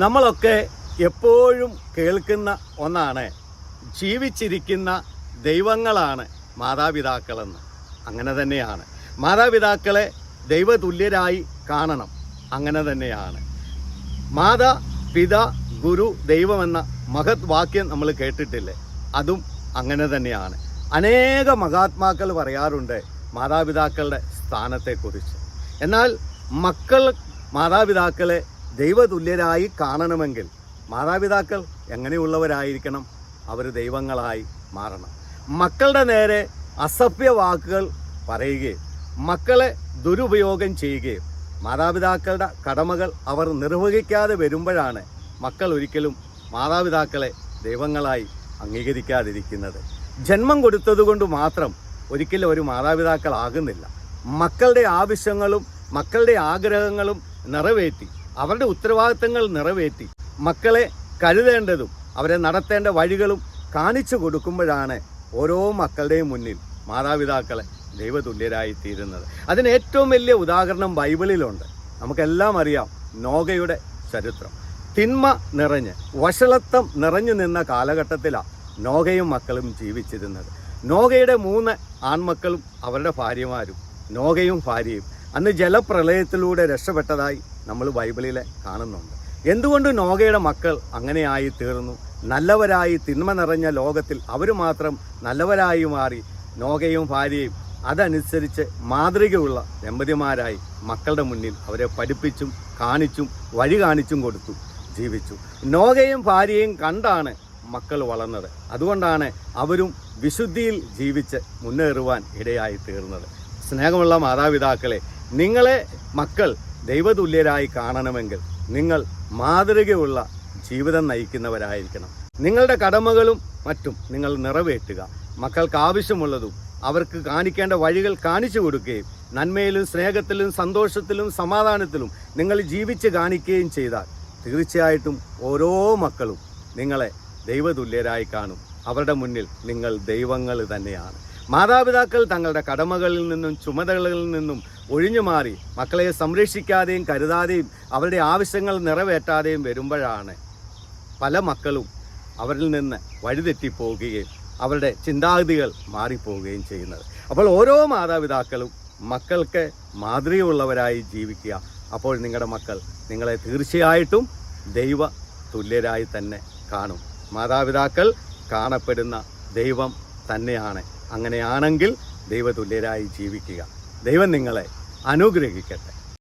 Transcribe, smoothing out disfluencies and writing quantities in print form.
നമ്മളൊക്കെ എപ്പോഴും കേൾക്കുന്ന ഒന്നാണ്, ജീവിച്ചിരിക്കുന്ന ദൈവങ്ങളാണ് മാതാപിതാക്കളെന്ന്. അങ്ങനെ തന്നെയാണ്. മാതാപിതാക്കളെ ദൈവതുല്യരായി കാണണം. അങ്ങനെ തന്നെയാണ്. മാതാ പിതാ ഗുരു ദൈവമെന്ന മഹത് വാക്യം നമ്മൾ കേട്ടിട്ടില്ലേ? അതും അങ്ങനെ തന്നെയാണ്. അനേക മഹാത്മാക്കൾ പറയാറുണ്ട് മാതാപിതാക്കളുടെ സ്ഥാനത്തെക്കുറിച്ച്. എന്നാൽ മക്കൾ മാതാപിതാക്കളെ ദൈവതുല്യരായി കാണണമെങ്കിൽ മാതാപിതാക്കൾ എങ്ങനെയുള്ളവരായിരിക്കണം? അവർ ദൈവങ്ങളായി മാറണം. മക്കളുടെ നേരെ അസഭ്യ വാക്കുകൾ പറയുകയും മക്കളെ ദുരുപയോഗം ചെയ്യുകയും മാതാപിതാക്കളുടെ കടമകൾ അവർ നിർവഹിക്കാതെ വരുമ്പോഴാണ് മക്കൾ ഒരിക്കലും മാതാപിതാക്കളെ ദൈവങ്ങളായി അംഗീകരിക്കാതിരിക്കുന്നത്. ജന്മം കൊടുത്തതുകൊണ്ട് മാത്രം ഒരിക്കലും ഒരു മാതാപിതാക്കളാകുന്നില്ല. മക്കളുടെ ആവശ്യങ്ങളും മക്കളുടെ ആഗ്രഹങ്ങളും നിറവേറ്റി, അവരുടെ ഉത്തരവാദിത്തങ്ങൾ നിറവേറ്റി മക്കളെ കരുതേണ്ടതും അവരെ നടത്തേണ്ട വഴികളും കാണിച്ചു കൊടുക്കുമ്പോഴാണ് ഓരോ മക്കളുടെയും മുന്നിൽ മാതാപിതാക്കളെ ദൈവതുല്യരായി തീരുന്നത്. അതിന് ഏറ്റവും വലിയ ഉദാഹരണം ബൈബിളിലുണ്ട്. നമുക്കെല്ലാം അറിയാം നോഗയുടെ ചരിത്രം. തിന്മ നിറഞ്ഞ് വഷളത്വം നിറഞ്ഞു നിന്ന കാലഘട്ടത്തിലാണ് നോഗയും മക്കളും ജീവിച്ചിരുന്നത്. നോഗയുടെ 3 ആൺമക്കളും അവരുടെ ഭാര്യമാരും, നോഗയും ഭാര്യയും അന്ന് ജലപ്രളയത്തിലൂടെ രക്ഷപ്പെട്ടതായി നമ്മൾ ബൈബിളിലെ കാണുന്നുണ്ട്. എന്തുകൊണ്ട് നോഗയുടെ മക്കൾ അങ്ങനെയായി തീർന്നു? നല്ലവരായി, തിന്മ നിറഞ്ഞ ലോകത്തിൽ അവർ മാത്രം നല്ലവരായി മാറി. നോഗയും ഭാര്യയും അതനുസരിച്ച് മാതൃകയുള്ള ദമ്പതിമാരായി മക്കളുടെ മുന്നിൽ അവരെ പഠിപ്പിച്ചും കാണിച്ചും വഴി കാണിച്ചും കൊടുത്തു ജീവിച്ചു. നോഗയും ഭാര്യയും കണ്ടാണ് മക്കൾ വളർന്നത്. അതുകൊണ്ടാണ് അവരും വിശുദ്ധിയിൽ ജീവിച്ച് മുന്നേറുവാൻ ഇടയായി തീർന്നത്. സ്നേഹമുള്ള മാതാപിതാക്കളെ, നിങ്ങളെ മക്കൾ ദൈവതുല്യരായി കാണണമെങ്കിൽ നിങ്ങൾ മാതൃകയുള്ള ജീവിതം നയിക്കുന്നവരായിരിക്കണം. നിങ്ങളുടെ കടമകളും മറ്റും നിങ്ങൾ നിറവേറ്റുക. മക്കൾക്ക് ആവശ്യമുള്ളതും അവർക്ക് കാണിക്കേണ്ട വഴികൾ കാണിച്ചു കൊടുക്കുകയും നന്മയിലും സ്നേഹത്തിലും സന്തോഷത്തിലും സമാധാനത്തിലും നിങ്ങൾ ജീവിച്ച് കാണിക്കുകയും ചെയ്താൽ തീർച്ചയായിട്ടും ഓരോ മക്കളും നിങ്ങളെ ദൈവതുല്യരായി കാണും. അവരുടെ മുന്നിൽ നിങ്ങൾ ദൈവങ്ങൾ തന്നെയാണ്. മാതാപിതാക്കൾ തങ്ങളുടെ കടമകളിൽ നിന്നും ചുമതലകളിൽ നിന്നും ഒഴിഞ്ഞു മാറി മക്കളെ സംരക്ഷിക്കാതെയും കരുതാതെയും അവരുടെ ആവശ്യങ്ങൾ നിറവേറ്റാതെയും വരുമ്പോഴാണ് പല മക്കളും അവരിൽ നിന്ന് വഴിതെറ്റിപ്പോവുകയും അവരുടെ ചിന്താഗതികൾ മാറിപ്പോവുകയും ചെയ്യുന്നത്. അപ്പോൾ ഓരോ മാതാപിതാക്കളും മക്കൾക്ക് മാതൃകയുള്ളവരായി ജീവിക്കുക. അപ്പോൾ നിങ്ങളുടെ മക്കൾ നിങ്ങളെ തീർച്ചയായിട്ടും ദൈവ തുല്യരായി തന്നെ കാണും. മാതാപിതാക്കൾ കാണപ്പെടുന്ന ദൈവം തന്നെയാണ്. അങ്ങനെയാണെങ്കിൽ ദൈവതുല്യരായി ജീവിക്കുക. ദൈവം നിങ്ങളെ അനുഗ്രഹിക്കട്ടെ.